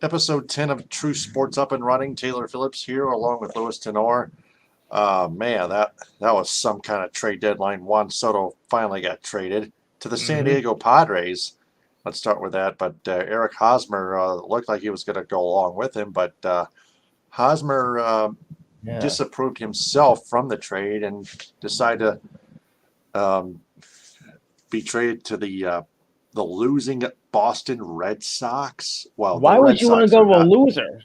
Episode 10 of True Sports Up and Running. Taylor Phillips here, along with Louis Tenore. Man, that was some kind of trade deadline. Juan Soto finally got traded to the San Mm-hmm. Diego Padres. Let's start with that. But Eric Hosmer looked like he was going to go along with him, but Hosmer Yeah. disapproved himself from the trade and decided to be traded to the losing Boston Red Sox. Well, the Why would Red you want to Sox go are to a not. loser?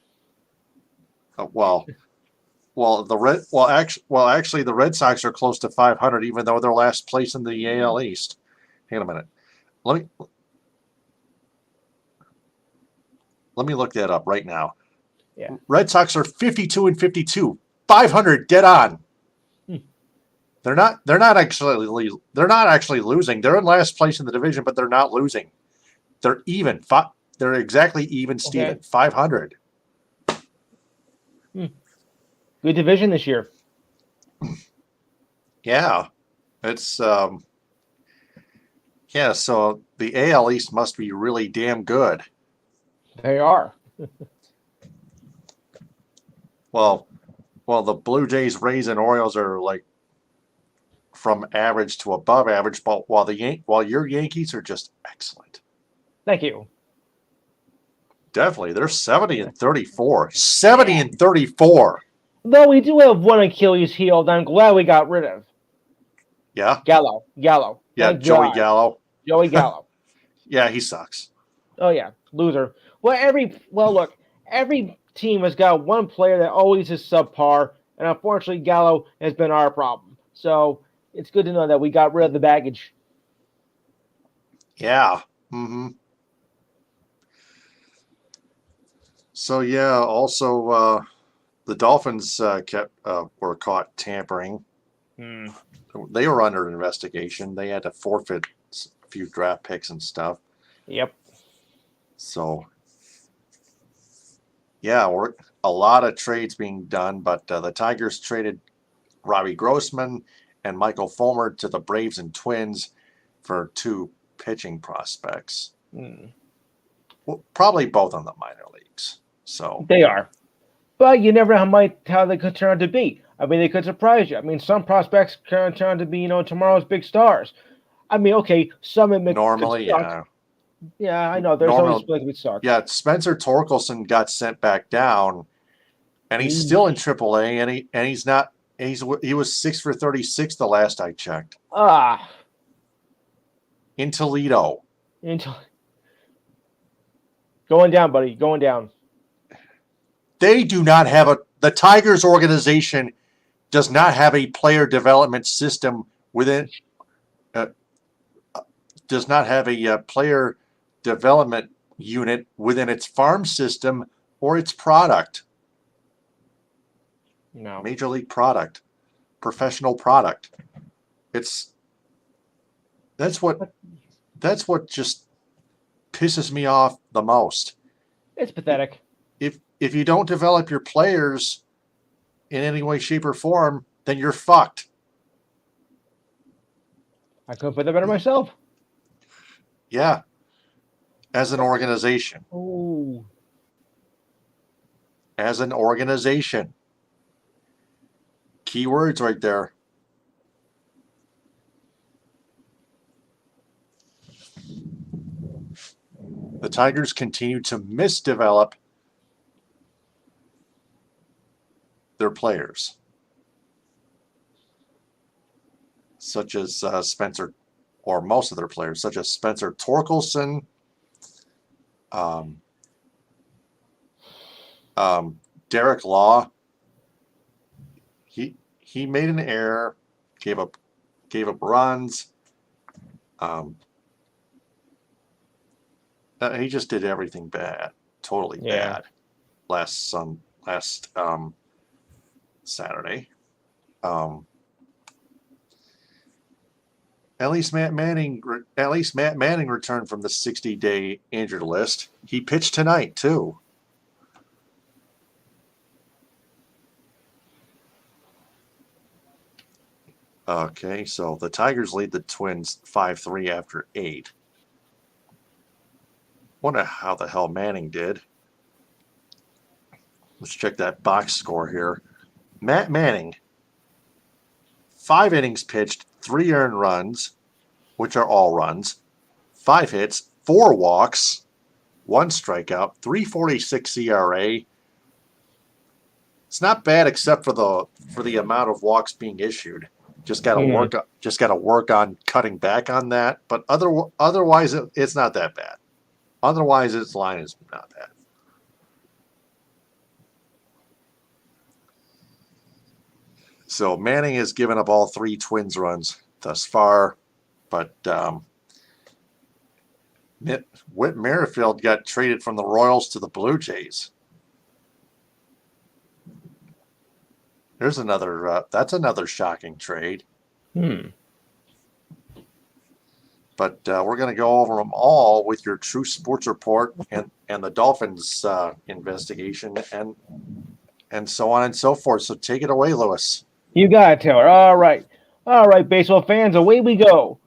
Well, actually, the Red Sox are close to 500, even though they're last place in the AL East. Hang on a minute. Let me let me look that up right now. Yeah. Red Sox are 52 and 52, 500 dead on. Hmm. They're not actually losing. They're in last place in the division, but they're not losing. They're even. They're exactly even, Okay. Steven. 500. Hmm. Good division this year. Yeah, it's yeah. So the AL East must be really damn good. They are. Well, the Blue Jays, Rays, and Orioles are like from average to above average, but while your Yankees are just excellent. Thank you. Definitely, they're 70 and 34. Yeah. 70 and 34. Though we do have one Achilles heel that I'm glad we got rid of. Yeah, Gallo. Gallo. yeah. Thank Joey God. Gallo. Joey Gallo. Yeah, he sucks. Oh yeah. Loser. Look, every team has got one player that always is subpar, and unfortunately Gallo has been our problem. So it's good to know that we got rid of the baggage. Yeah. Mm-hmm. So yeah. Also, the Dolphins were caught tampering. Hmm. They were under investigation. They had to forfeit a few draft picks and stuff. Yep. So yeah, we're a lot of trades being done, but the Tigers traded Robbie Grossman and Michael Fulmer to the Braves and Twins for two pitching prospects. Hmm. Well, probably both in the minor leagues. So They are. But you never know how they could turn out to be. I mean, they could surprise you. I mean, some prospects can turn out to be, tomorrow's big stars. I mean, okay, some admit could normally, suck. yeah, Yeah, I know. There's always normal, going to be suck. yeah. Spencer Torkelson got sent back down, and he's still in Eesh. AAA, and he's not. He was 6 for 36 the last I checked Ah, in Toledo. into, going down, buddy, going down. They do not have the Tigers organization does not have a player development system within uh, does not have a player development unit within its farm system or its product, No, major league product, professional product. It's that's what that's what just pisses me off the most. it's pathetic. If you don't develop your players in any way, shape, or form, then you're fucked. I couldn't put that better myself. Yeah, as an organization, Oh, as an organization. Keywords right there. The Tigers continue to misdevelop their players, such as Spencer, or most of their players, such as Spencer Torkelson, um, Derek Law. He made an error, gave up runs. Um, he just did everything bad, totally yeah. bad. Last Saturday. Um, At least Matt Manning returned from the 60-day injured list. He pitched tonight too. Okay, so the Tigers lead the Twins 5-3 after 8. Wonder how the hell Manning did. Let's check that box score here. Matt Manning, 5 innings pitched, 3 earned runs, which are all runs, 5 hits, 4 walks, 1 strikeout, 3.46 ERA. It's not bad except for the amount of walks being issued. Just got to work on cutting back on that. But otherwise, it's not that bad. Otherwise, its line is not bad. So Manning has given up all 3 Twins runs thus far, but Whit Merrifield got traded from the Royals to the Blue Jays. There's another. That's another shocking trade. But we're going to go over them all with your True Sports Report and the Dolphins investigation and so on and so forth. So take it away, Lewis. You got it, Taylor. All right, baseball fans, away we go.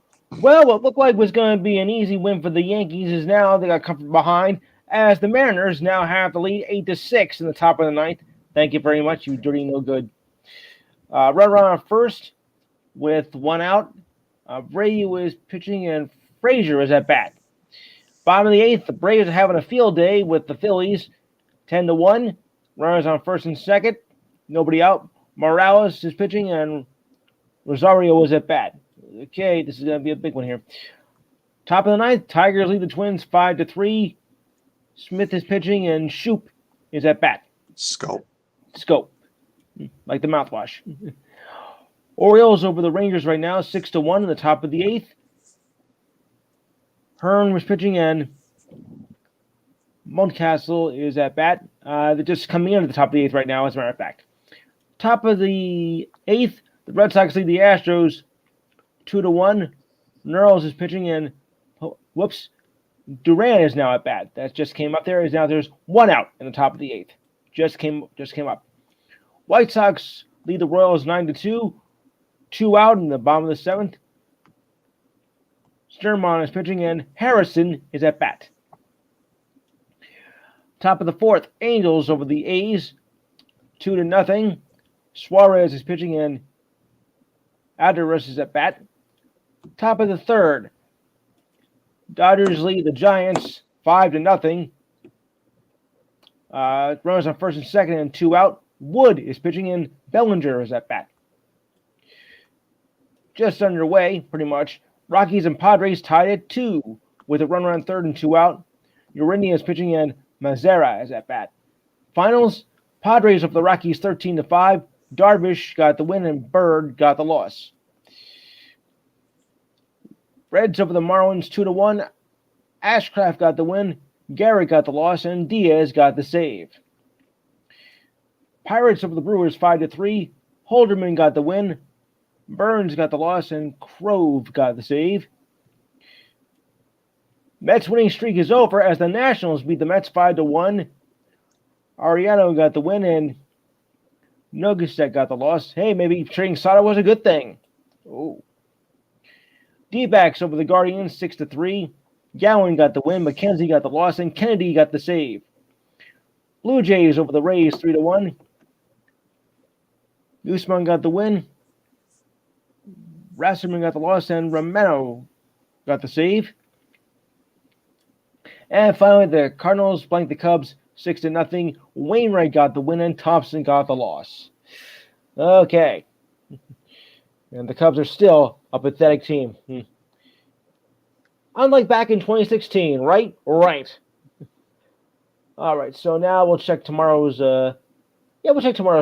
Well, what looked like was going to be an easy win for the Yankees is now they got come from behind, as the Mariners now have the lead 8-6 in the top of the ninth. Thank you very much, you dirty no good. Runner on first with 1 out. Brady was pitching and Frazier was at bat. Bottom of the 8th, the Braves are having a field day with the Phillies, 10-1. Runners on first and second, nobody out. Morales is pitching and Rosario was at bat. Okay, this is going to be a big one here. Top of the 9th, Tigers lead the Twins 5-3. Smith is pitching and Shoop is at bat. Scope. Like the mouthwash. Orioles over the Rangers right now, 6-1 in the top of the 8th. Hearn was pitching and Mountcastle is at bat. They're just coming in at the top of the 8th right now, as a matter of fact. Top of the 8th, the Red Sox lead the Astros 2-1. Nerles is pitching and Duran is now at bat. That just came up there. There's 1 out in the top of the 8th. Just came up. White Sox lead the Royals 9-2. 2 out in the bottom of the 7th. Sturman is pitching and Harrison is at bat. Top of the 4th, Angels over the A's 2-0. Suarez is pitching and Adares is at bat. Top of the 3rd, Dodgers lead the Giants 5-0. Runners on first and second and 2 out. Wood is pitching and Bellinger is at bat. Just underway, pretty much. Rockies and Padres tied at 2 with a runner on third and 2 out. Urania is pitching and Mazzara is at bat. Finals, Padres over the Rockies 13-5. Darvish got the win and Bird got the loss. Reds over the Marlins 2-1. Ashcraft got the win. Garrett got the loss and Diaz got the save. Pirates over the Brewers 5-3. Holderman got the win. Burns got the loss and Crove got the save. Mets winning streak is over as the Nationals beat the Mets 5-1. Ariano got the win and Nogasek got the loss. Hey, maybe trading Sada was a good thing. Oh. D-backs over the Guardians 6-3. Gowan got the win, McKenzie got the loss, and Kennedy got the save. Blue Jays over the Rays 3-1. Guzman got the win. Rasserman got the loss, and Romano got the save. And finally, the Cardinals blanked the Cubs 6-0. Wainwright got the win, and Thompson got the loss. Okay. And the Cubs are still a pathetic team. Unlike back in 2016, right? Right. All right, so now we'll check tomorrow's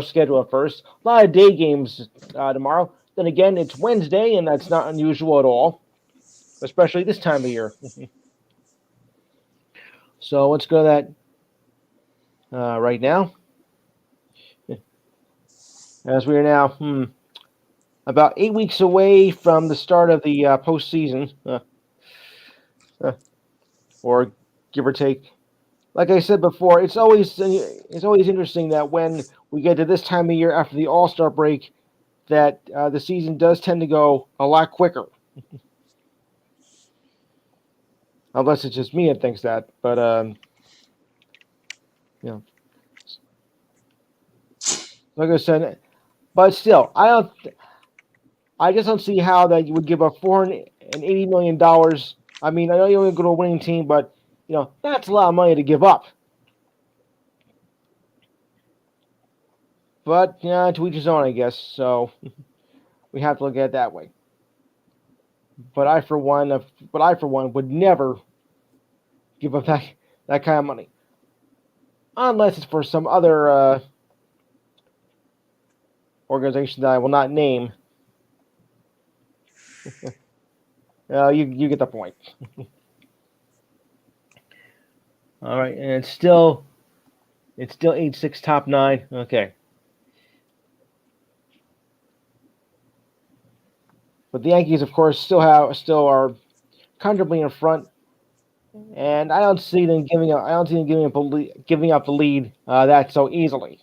schedule first. A lot of day games tomorrow. Then again, it's Wednesday, and that's not unusual at all, especially this time of year. So let's go to that right now. As we are now about 8 weeks away from the start of the postseason, or give or take. Like I said before, it's always interesting that when we get to this time of year after the All-Star break, that the season does tend to go a lot quicker. Unless it's just me that thinks that, but like I said, but still, I just don't see how that you would give up $480 million. I mean, I know you're going to go to a winning team, but that's a lot of money to give up. But yeah, to each his own, I guess. So we have to look at it that way. But I, for one, would never give up that kind of money, unless it's for some other organization that I will not name. You get the point. All right, and it's still 8-6 top 9. Okay. But the Yankees, of course, still are comfortably in front, and I don't see them giving up. I don't see them giving up the lead that so easily.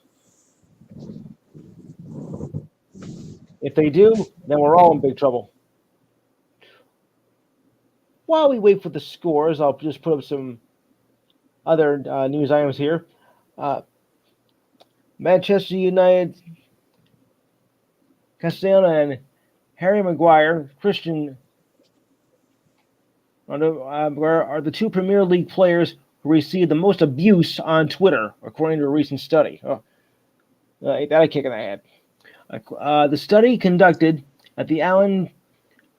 If they do, then we're all in big trouble. While we wait for the scores, I'll just put up some other news items here. Manchester United, Castellano and Harry Maguire, Christian are the two Premier League players who received the most abuse on Twitter, according to a recent study. Ain't that a kick in the head? The study conducted at the Allen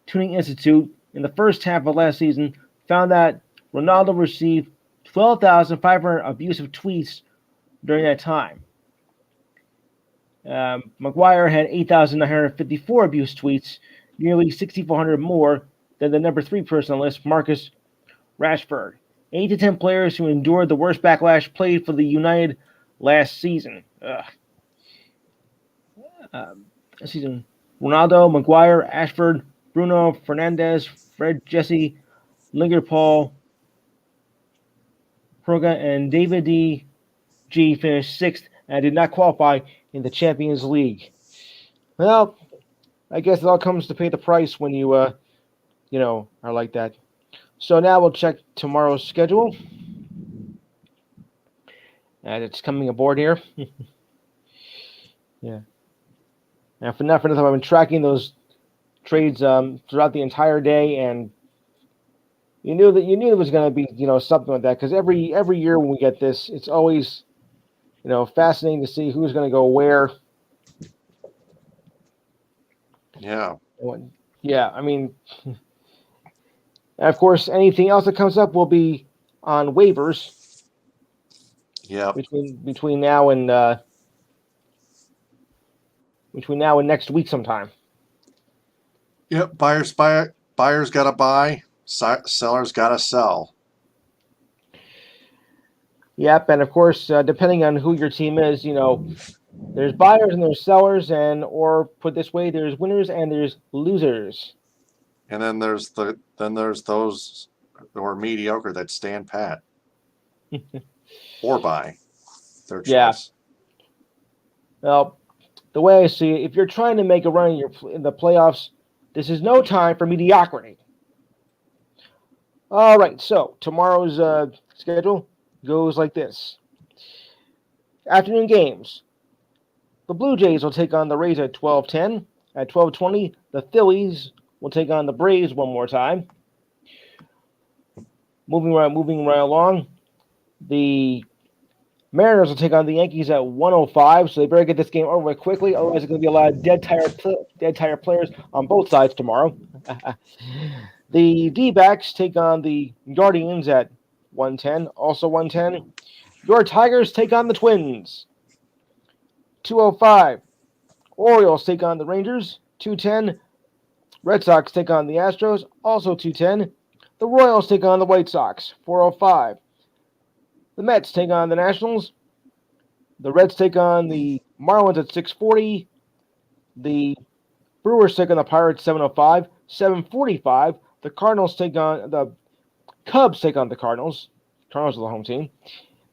Tuning Institute in the first half of last season found that Ronaldo received 12,500 abusive tweets during that time. Maguire had 8,954 abuse tweets, nearly 6,400 more than the number 3 person on the list, Marcus Rashford. 8 to 10 players who endured the worst backlash played for the United last season. Ronaldo, Maguire, Ashford, Bruno Fernandes, Fred, Jesse, Lingard, Paul, Proga, and David G finished 6th and did not qualify in the Champions League. Well, I guess it all comes to pay the price when you, are like that. So now we'll check tomorrow's schedule. And it's coming aboard here. Yeah. And for nothing, I've been tracking those trades throughout the entire day, and you knew it was going to be something like that, because every year when we get this, it's always fascinating to see who's going to go where. Yeah. Yeah, I mean, and of course, anything else that comes up will be on waivers. Yeah. Between now and next week sometime. Yep. Buyers got to buy. Sellers got to sell. Yep, and of course, depending on who your team is, there's buyers and there's sellers, or put this way, there's winners and there's losers. And then there's those who are mediocre that stand pat or buy. Their choice. Yeah. Well, the way I see it, if you're trying to make a run in the playoffs, this is no time for mediocrity. All right, so tomorrow's schedule goes like this. Afternoon games. The Blue Jays will take on the Rays at 12:10. At 12:20, the Phillies will take on the Braves one more time. Moving right along, the Mariners will take on the Yankees at 1:05, so they better get this game over with quickly, otherwise there's going to be a lot of dead tired players on both sides tomorrow. The D-backs take on the Guardians at 1:10, also 1:10. Your Tigers take on the Twins. 2:05. Orioles take on the Rangers. 2:10. Red Sox take on the Astros, also 2:10. The Royals take on the White Sox. 4:05. The Mets take on the Nationals. The Reds take on the Marlins at 6:40. The Brewers take on the Pirates 7:05. 7:45. The Cubs take on the Cardinals. Cardinals are the home team.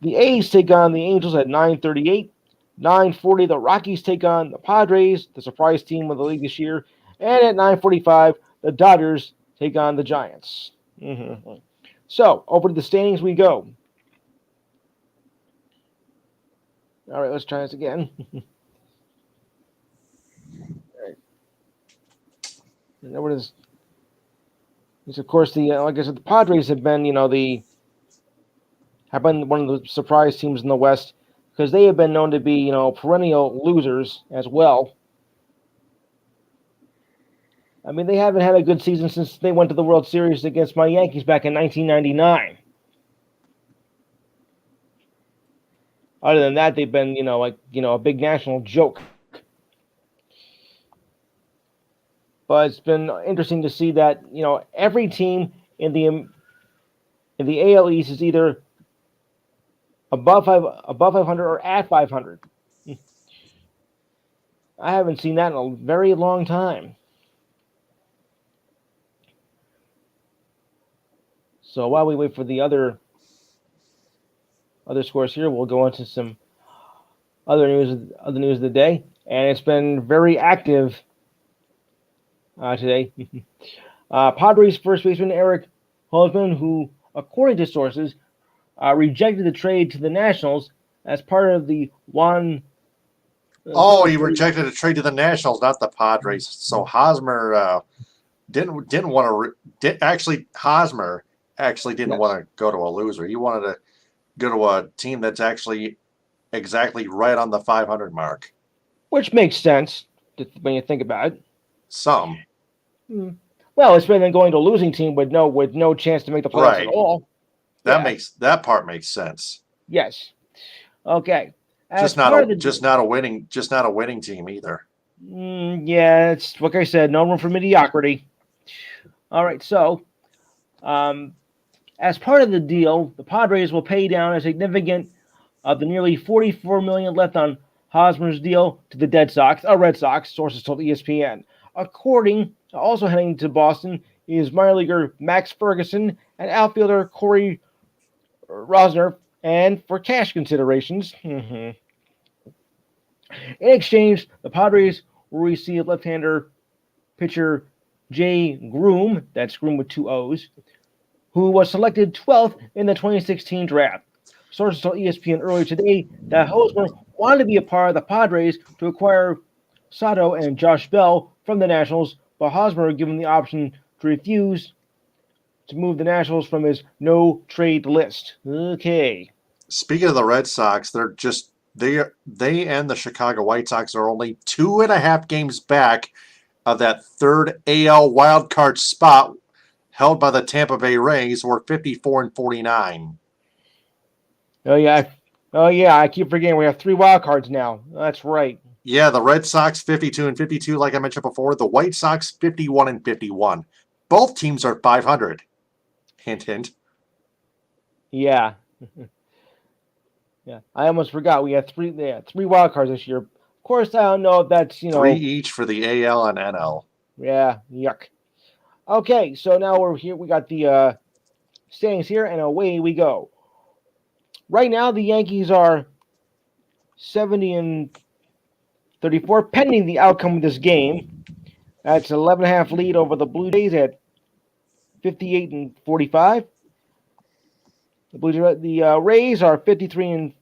The A's take on the Angels at 9:38. 9:40. The Rockies take on the Padres, the surprise team of the league this year. And at 9:45, the Dodgers take on the Giants. Mm-hmm. So, over to the standings we go. All right, let's try this again. what is? Of course, like I said, the Padres have been, have been one of the surprise teams in the West because they have been known to be, perennial losers as well. I mean, they haven't had a good season since they went to the World Series against my Yankees back in 1999. Other than that, they've been, a big national joke. But it's been interesting to see that, every team in the AL East is either above 500 or at 500. I haven't seen that in a very long time. So while we wait for the other scores here, we'll go into some other news of the day, and it's been very active today. Padres first baseman Eric Hosman, who, according to sources, rejected the trade to the Nationals as part of the Juan. He rejected a trade to the Nationals, not the Padres. So Hosmer didn't want to. Hosmer actually didn't want to go to a loser. He wanted to go to a team that's actually exactly right on the 500 mark. Which makes sense when you think about it. Some. Well, it's better than going to a losing team with no chance to make the playoffs at all. That part makes sense. Yes. Okay. Just not a winning team either. Yeah, it's like I said, no room for mediocrity. All right, so as part of the deal, the Padres will pay down a significant of the nearly $44 million left on Hosmer's deal to the Red Sox. Sources told ESPN. Also heading to Boston is minor leaguer Max Ferguson and outfielder Corey Rosner, and for cash considerations. In exchange, the Padres will receive left-hander pitcher Jay Groom, that's Groom with 2 O's, who was selected 12th in the 2016 draft. Sources told ESPN earlier today that Hosmer wanted to be a part of the Padres to acquire Soto and Josh Bell from the Nationals, but Hosmer given the option to refuse to move the Nationals from his no-trade list. Okay. Speaking of the Red Sox, they and the Chicago White Sox are only 2.5 games back of that third AL wildcard spot held by the Tampa Bay Rays, who are 54-49. Oh yeah, I keep forgetting we have 3 wild cards now. That's right. Yeah, the Red Sox 52-52, like I mentioned before. The White Sox 51-51. Both teams are 500. Hint, hint. Yeah. Yeah, I almost forgot. We had 3 wild cards this year. Of course, I don't know if that's 3 each for the AL and NL. Yeah, yuck. Okay, so now we're here. We got the standings here, and away we go. Right now, the Yankees are 70-34, pending the outcome of this game. That's 11.5 lead over the Blue Jays at 58-45. The Rays are 53-46,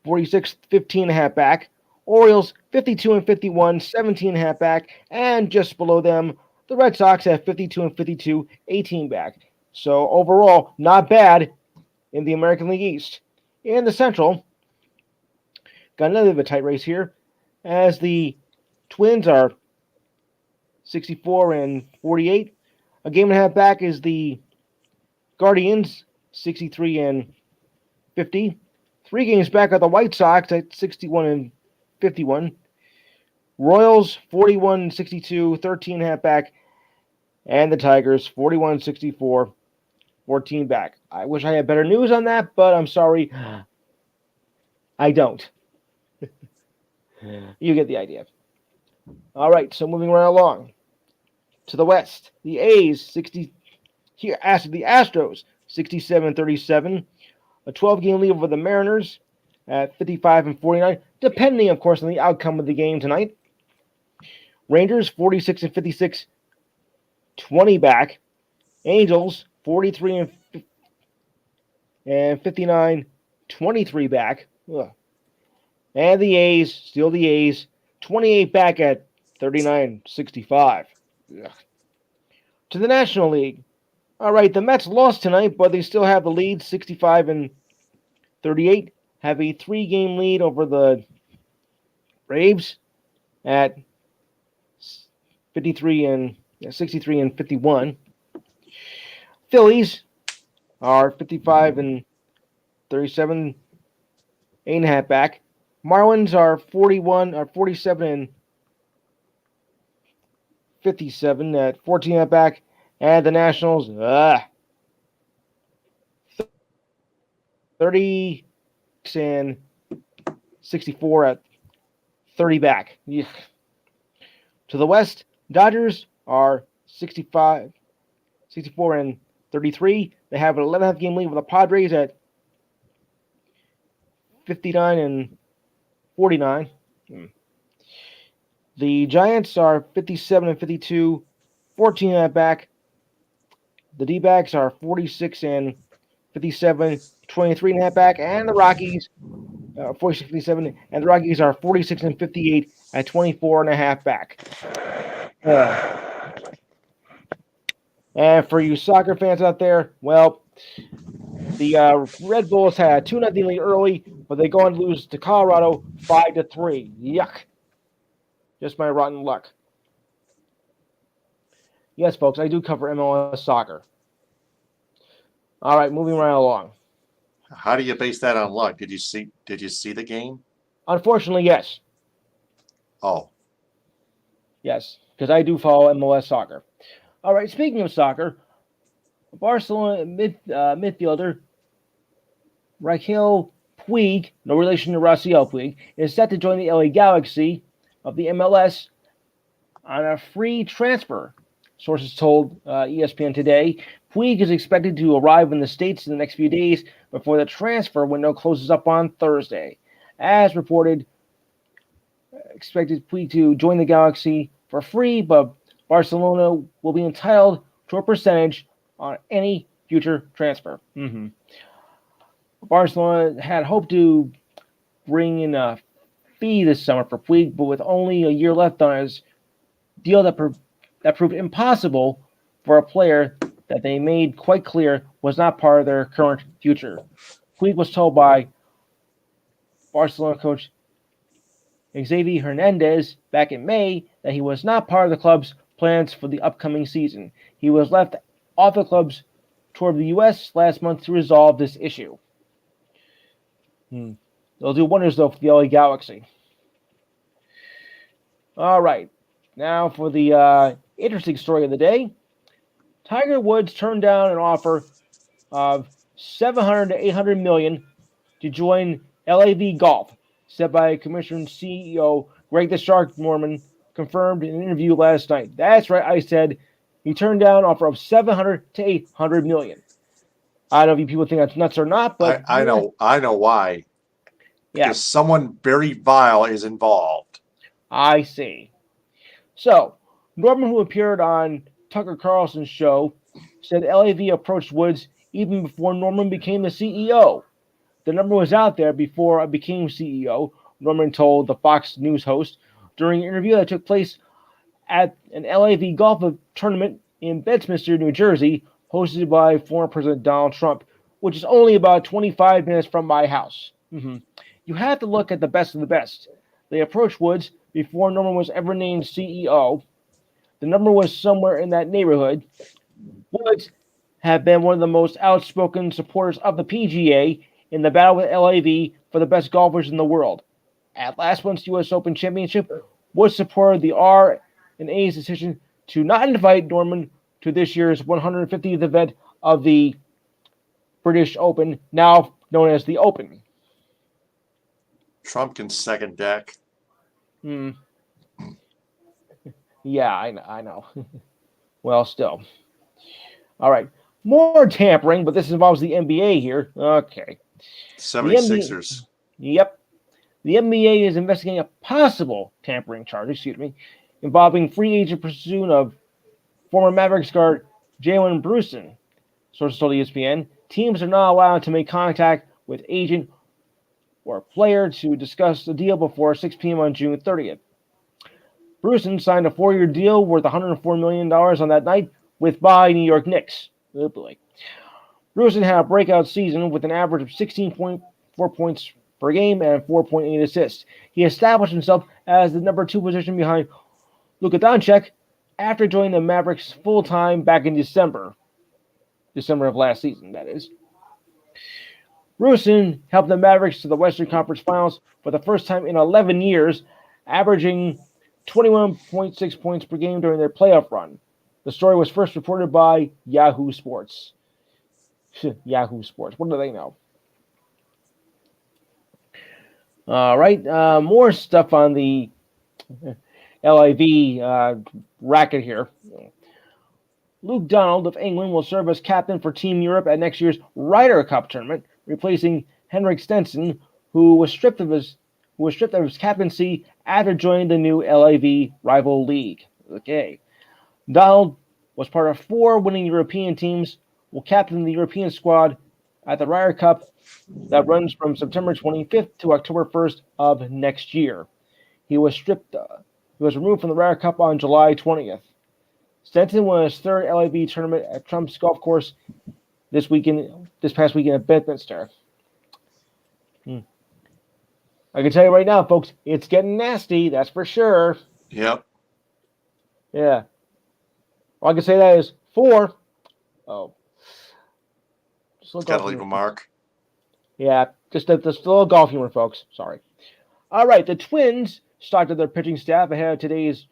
15.5 back. Orioles 52-51, 17.5 back, and just below them, the Red Sox at 52-52, 18 back. So overall, not bad in the American League East. In the Central, got another bit of a tight race here, as the Twins are 64-48. A game and a half back is the Guardians, 63-50. 3 games back are the White Sox at 61-51. Royals 41-62, 13.5 back, and the Tigers 41-64, 14 back. I wish I had better news on that, but I'm sorry, I don't. You get the idea. All right, so moving right along to the West, the Astros 67-37, a 12-game lead over the Mariners at 55-49, depending, of course, on the outcome of the game tonight. Rangers 46-56, 20 back. Angels 43-59, 23 back. Ugh. And the A's, still the A's, 28 back at 39-65. Ugh. To the National League. All right, the Mets lost tonight, but they still have the lead, 65 and 38. Have a 3-game lead over the Braves at 63 and 51. Phillies are 55 and 37, 8.5 back. Marlins are 47 and 57 at 14.5 back. And the Nationals, 30 and 64 at 30 back. Yuck. To the West, Dodgers are 64 and 33. They have an 11.5 game lead with the Padres at 59 and 49. The Giants are 57 and 52, 14 at back. The D-backs are 46 and 57, 23 and a half back, and the Rockies 46 57, and the Rockies are 46 and 58 at 24 and a half back. And for you soccer fans out there, well, the Red Bulls had a 2-0 lead early, but they go on to lose to Colorado 5-3. Yuck. Just my rotten luck. Yes, folks, I do cover MLS soccer. All right, moving right along. How do you base that on luck? Did you see the game? Unfortunately, yes. Oh. Yes, because I do follow MLS soccer. All right, speaking of soccer, Barcelona midfielder Raquel Puig, no relation to Raciel Puig, is set to join the LA Galaxy of the MLS on a free transfer. Sources told ESPN today. Puig is expected to arrive in the States in the next few days before the transfer window closes up on Thursday. As reported, expected Puig to join the Galaxy for free, but Barcelona will be entitled to a percentage on any future transfer. Barcelona had hoped to bring in a fee this summer for Puig, but with only a year left on his deal that proved impossible for a player that they made quite clear was not part of their current future. Puig was told by Barcelona coach Xavi Hernandez back in May that he was not part of the club's plans for the upcoming season. He was left off the club's tour of the U.S. last month to resolve this issue. They'll do wonders, though, for the LA Galaxy. All right. Now for the interesting story of the day. Tiger Woods turned down an offer of $700 to $800 million to join LAV Golf, said by Commissioner and CEO Greg the Shark Norman, confirmed in an interview last night. That's right, I said he turned down an offer of $700 to $800 million. I don't know if you people think that's nuts or not, but I know why. Yeah, Because someone very vile is involved. I see. So Norman, who appeared on Tucker Carlson's show, said LAV approached Woods even before Norman became the CEO. The number was out there before I became CEO, Norman told the Fox News host during an interview that took place at an LAV golf tournament in Bedminster, New Jersey, hosted by former President Donald Trump, which is only about 25 minutes from my house. You have to look at the best of the best. They approached Woods before Norman was ever named CEO. The number was somewhere in that neighborhood. Woods had been one of the most outspoken supporters of the PGA in the battle with LAV for the best golfers in the world. At last month's U.S. Open Championship, Woods supported the R&A's decision to not invite Norman to this year's 150th event of the British Open, now known as the Open. Trump can second deck. Yeah, I know. Well, still. All right. More tampering, but this involves the NBA here. Okay. 76ers. Yep. The NBA is investigating a possible tampering charge, involving free agent pursuit of former Mavericks guard Jalen Brunson. Sources told ESPN, teams are not allowed to make contact with agent or player to discuss the deal before 6 p.m. on June 30th. Bruson signed a 4-year deal worth $104 million on that night with my New York Knicks. Oh boy. Bruson had a breakout season with an average of 16.4 points per game and 4.8 assists. He established himself as the number 2 position behind Luka Doncic after joining the Mavericks full-time back in December of last season, that is. Bruson helped the Mavericks to the Western Conference Finals for the first time in 11 years, averaging 21.6 points per game during their playoff run. The story was first reported by Yahoo Sports. Yahoo Sports. What do they know? All right. More stuff on the LIV racket here. Luke Donald of England will serve as captain for Team Europe at next year's Ryder Cup tournament, replacing Henrik Stenson, who was stripped of his captaincy after joining the new LIV rival league. Okay. Donald was part of 4 winning European teams, will captain the European squad at the Ryder Cup that runs from September 25th to October 1st of next year. He was removed from the Ryder Cup on July 20th. Stenson won his 3rd LIV tournament at Trump's Golf Course this past weekend at Bedminster. I can tell you right now, folks, it's getting nasty, that's for sure. Yep. Yeah. All I can say that is 4. Oh. Just gotta leave a mark. Yeah, just a little golf humor, folks. Sorry. All right, the Twins started their pitching staff ahead of today's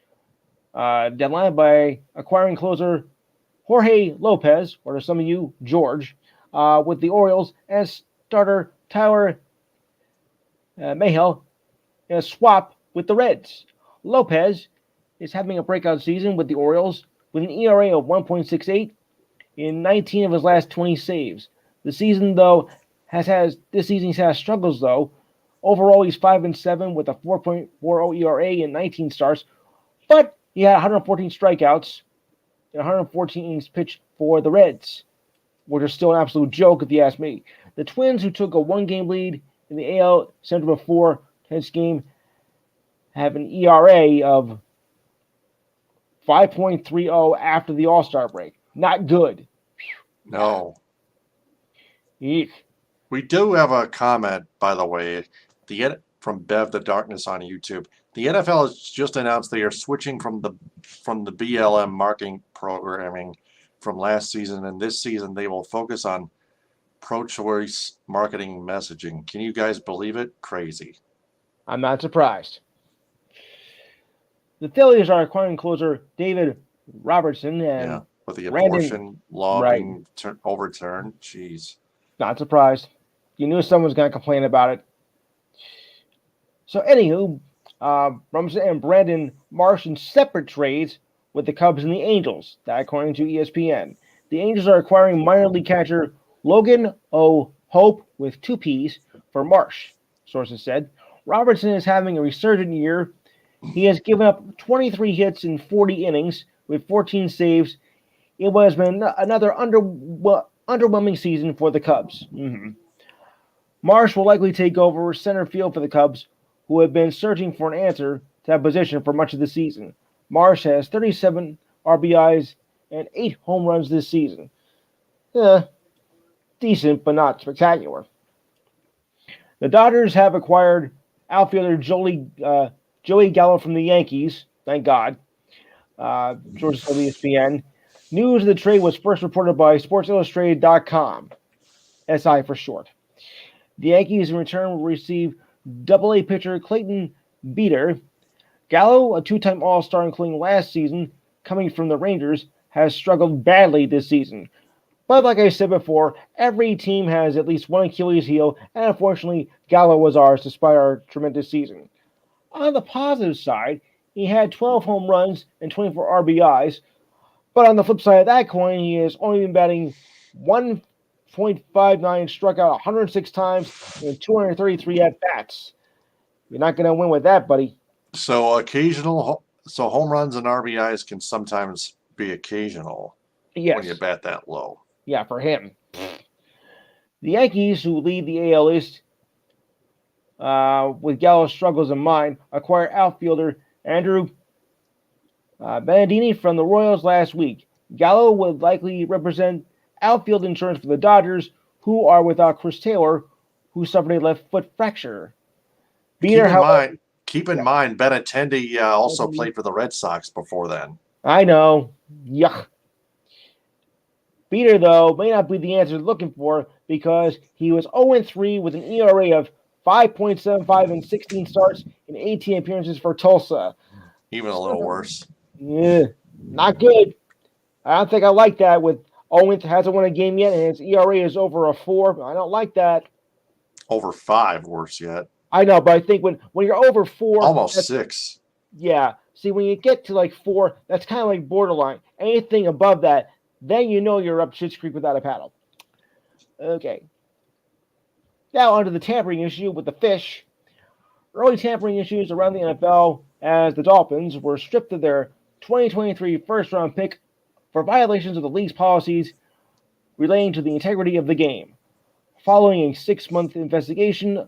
deadline by acquiring closer Jorge Lopez, or to some of you, George, with the Orioles, and starter Tyler Mahale in a swap with the Reds. Lopez is having a breakout season with the Orioles with an ERA of 1.68 in 19 of his last 20 saves. This season he's had struggles though. Overall, he's 5-7 with a 4.40 ERA in 19 starts, but he had 114 strikeouts and 114 innings pitched for the Reds, which are still an absolute joke if you ask me. The Twins, who took a 1-game lead in the AL Central before tonight's game, have an ERA of 5.30 after the All-Star break. Not good. No. Eek. We do have a comment, by the way, from Bev the Darkness on YouTube. The NFL has just announced they are switching from the BLM marketing programming from last season, and this season they will focus on pro-choice marketing messaging. Can you guys believe it? Crazy. I'm not surprised. The Phillies are acquiring closer David Robertson and with the abortion law being overturned. Jeez. Not surprised. You knew someone was going to complain about it. So, anywho, Robinson and Brandon Marsh in separate trades with the Cubs and the Angels. That according to ESPN. The Angels are acquiring minor league catcher Logan O. Hope with 2 P's for Marsh, sources said. Robertson is having a resurgent year. He has given up 23 hits in 40 innings with 14 saves. It was been another underwhelming season for the Cubs. Marsh will likely take over center field for the Cubs, who have been searching for an answer to that position for much of the season. Marsh has 37 RBIs and 8 home runs this season. Decent, but not spectacular. The Dodgers have acquired outfielder Joey Gallo from the Yankees. Thank God. Georgia told ESPN. News of the trade was first reported by SportsIllustrated.com. SI for short. The Yankees in return will receive Double-A pitcher Clayton Beeter. Gallo, a 2-time All-Star including last season, coming from the Rangers, has struggled badly this season. But like I said before, every team has at least one Achilles heel, and unfortunately, Gallo was ours despite our tremendous season. On the positive side, he had 12 home runs and 24 RBIs, but on the flip side of that coin, he has only been batting 1.59, struck out 106 times, and 233 at-bats. You're not going to win with that, buddy. So home runs and RBIs can sometimes be occasional when you bat that low. Yeah, for him. The Yankees, who lead the AL East with Gallo's struggles in mind, acquire outfielder Andrew Benettini from the Royals last week. Gallo would likely represent outfield insurance for the Dodgers, who are without Chris Taylor, who suffered a left foot fracture. Keep Beater, in however, mind, keep in mind, Benintendi also played for the Red Sox before then. I know, yuck. Beater, though, may not be the answer looking for because he was 0-3 with an ERA of 5.75 in 16 starts and 18 appearances for Tulsa. Even a little worse. Yeah, not good. I don't think I like that. With Owens hasn't won a game yet, and his ERA is over a 4. I don't like that. Over 5, worse yet. I know, but I think when you're over 4, almost 6. Yeah. See, when you get to like 4, that's kind of like borderline. Anything above that, then you know you're up Schitt's Creek without a paddle. Okay. Now onto the tampering issue with the fish. Early tampering issues around the NFL as the Dolphins were stripped of their 2023 first-round pick for violations of the league's policies relating to the integrity of the game. Following a 6-month investigation,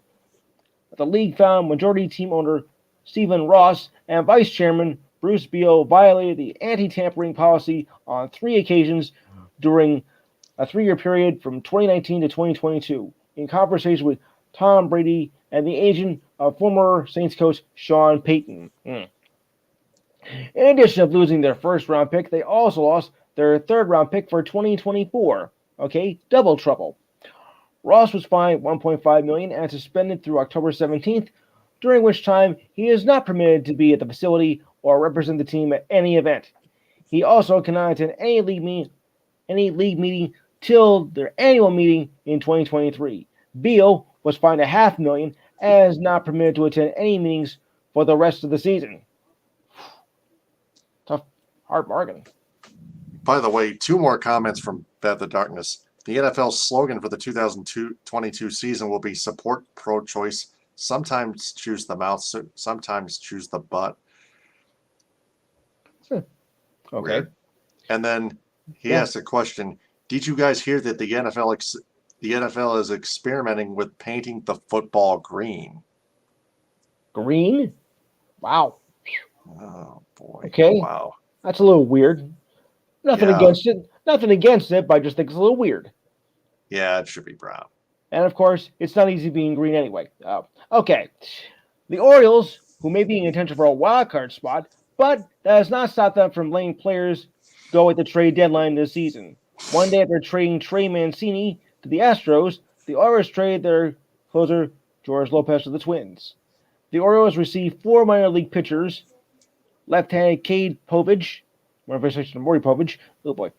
the league found majority team owner Stephen Ross and vice chairman Bruce Beal violated the anti-tampering policy on 3 occasions during a 3-year period from 2019 to 2022 in conversation with Tom Brady and the agent of former Saints coach Sean Payton. In addition of losing their first-round pick, they also lost their third-round pick for 2024. Okay, double trouble. Ross was fined $1.5 million and suspended through October 17th, during which time he is not permitted to be at the facility or represent the team at any event. He also cannot attend any league meeting till their annual meeting in 2023. Beal was fined $500,000 and is not permitted to attend any meetings for the rest of the season. Tough, hard bargain. By the way, 2 more comments from Beth the Darkness. The NFL's slogan for the 2022 season will be support pro-choice. Sometimes choose the mouth, sometimes choose the butt. Okay. Weird. And then he asked a question. Did you guys hear that the NFL is experimenting with painting the football green? Green? Wow. Oh boy. Okay. Wow. That's a little weird. Nothing against it. Nothing against it, but I just think it's a little weird. Yeah, it should be brown. And of course, it's not easy being green anyway. Okay. The Orioles, who may be in contention for a wild card spot, but that has not stopped them from letting players go at the trade deadline this season. One day after trading Trey Mancini to the Astros, the Orioles traded their closer Jorge Lopez to the Twins. The Orioles received 4 minor league pitchers: left-handed Cade Povich, Maury Povich, oh boy,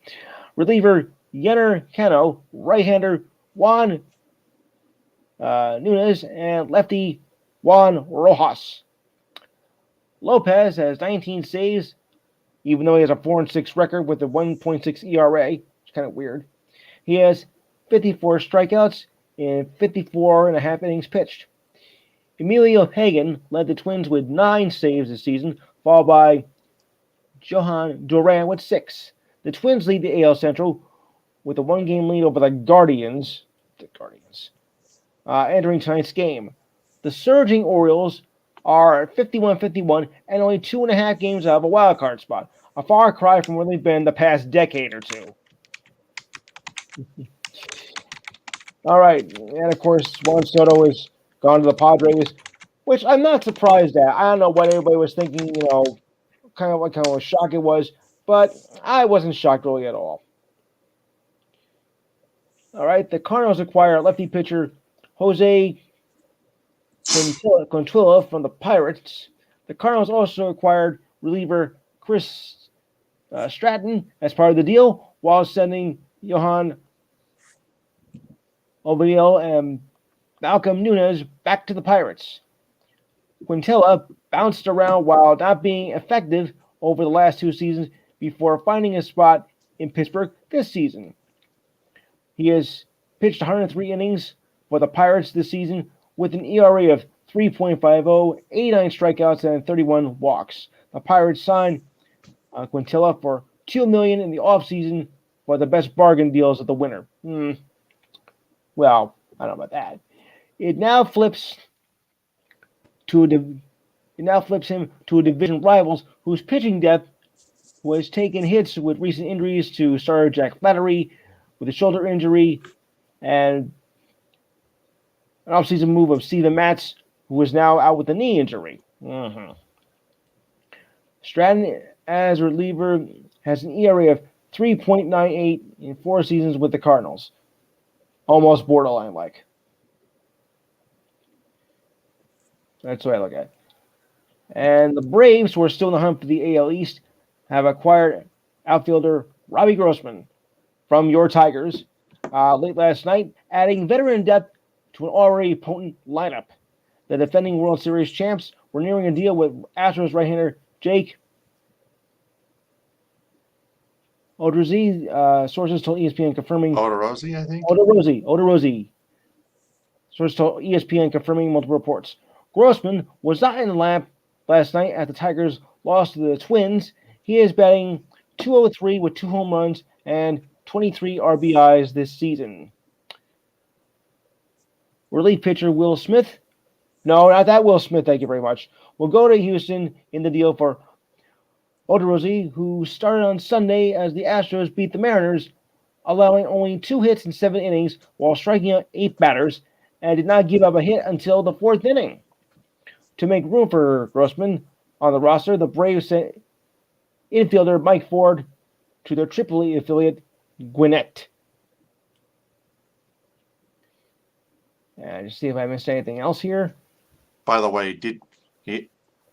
reliever Yenner Cano, right-hander Juan Nunez, and lefty Juan Rojas. Lopez has 19 saves, even though he has a 4-6 record with a 1.6 ERA. It's kind of weird. He has 54 strikeouts in 54 and a half innings pitched. Emilio Hagan led the Twins with 9 saves this season, followed by Johan Duran with 6. The Twins lead the AL Central with a 1-game lead over the Guardians. Entering tonight's game. The surging Orioles are 51-51 and only 2.5 games out of a wild card spot. A far cry from where they've been the past decade or two. All right, and of course, Juan Soto is gone to the Padres, which I'm not surprised at. I don't know what everybody was thinking, kind of what kind of a shock it was, but I wasn't shocked really at all. All right, the Cardinals acquire lefty pitcher Jose Quintilla from the Pirates. The Cardinals also acquired reliever Chris Stratton as part of the deal, while sending Johan Oviel and Malcolm Nunez back to the Pirates. Quintilla bounced around while not being effective over the last 2 seasons before finding a spot in Pittsburgh this season. He has pitched 103 innings for the Pirates this season with an ERA of 3.50, 89 strikeouts, and 31 walks. The Pirates signed Quintilla for $2 million in the offseason for the best bargain deals of the winter. Well, I don't know about that. It now flips him to a division rivals whose pitching depth who has taken hits with recent injuries to starter Jack Flattery with a shoulder injury, and an offseason move of Steven Matz, who is now out with a knee injury. Stratton, as reliever, has an ERA of 3.98 in 4 seasons with the Cardinals. Almost borderline like. That's what I look at. And the Braves, who are still in the hunt for the AL East, have acquired outfielder Robbie Grossman from your Tigers late last night, adding veteran depth to an already potent lineup. The defending World Series champs were nearing a deal with Astros right-hander Jake Odorizzi. Sources told ESPN confirming Odorizzi, I think. Odorizzi. Sources told ESPN confirming multiple reports. Grossman was not in the lineup last night as the Tigers lost to the Twins. He is batting .203 with 2 home runs and 23 RBIs this season. Relief pitcher Will Smith. No, not that Will Smith, thank you very much. Will go to Houston in the deal for Odorizzi, who started on Sunday as the Astros beat the Mariners, allowing only 2 hits in 7 innings while striking out 8 batters, and did not give up a hit until the 4th inning. To make room for Grossman on the roster, the Braves sent infielder Mike Ford to their AAA affiliate, Gwinnett. And just see if I missed anything else here. By the way,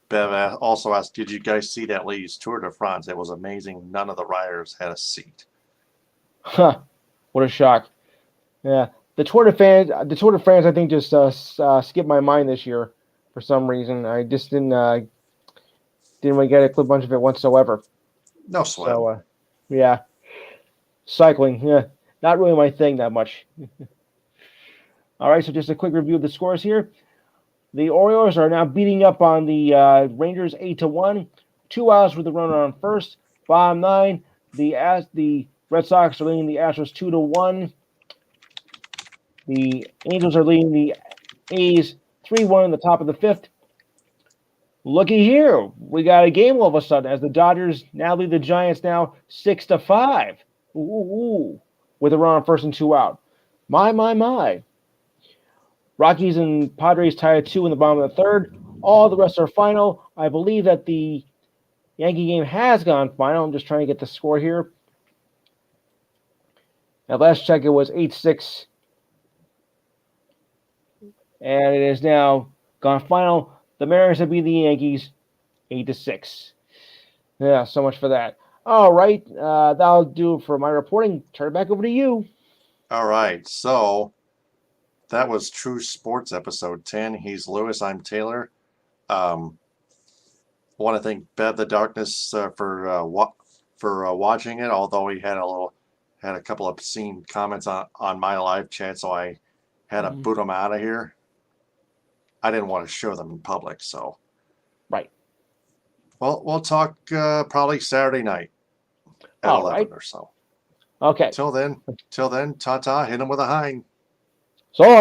Bev also asked, did you guys see that lady's Tour de France? It was amazing. None of the riders had a seat. Huh. What a shock. Yeah. The Tour de France, I think, just skipped my mind this year for some reason. I just didn't really get a bunch of it whatsoever. No sweat. So, yeah. Cycling, yeah. Not really my thing that much. All right, so just a quick review of the scores here. The Orioles are now beating up on the Rangers 8-1. 2 outs with the runner on first. Bottom 9. The Red Sox are leading the Astros 2-1. The Angels are leading the A's 3-1 in the top of the 5th. Looky here, we got a game all of a sudden as the Dodgers now lead the Giants now 6-5. Ooh, with a run on first and 2 out. My. Rockies and Padres tie at 2 in the bottom of the 3rd. All the rest are final. I believe that the Yankee game has gone final. I'm just trying to get the score here. At last check, it was 8-6. And it is now gone final. The Mariners have beat the Yankees 8-6. Yeah, so much for that. All right, that'll do it for my reporting. Turn it back over to you. All right, so that was True Sports episode 10. He's Lewis. I'm Taylor. I want to thank Bev the Darkness for watching it. Although he had a couple of obscene comments on my live chat, so I had to boot him out of here. I didn't want to show them in public, so. Right. Well, we'll talk probably Saturday night at 11 or so. Okay. Till then, ta-ta. Hit him with a hind. So long.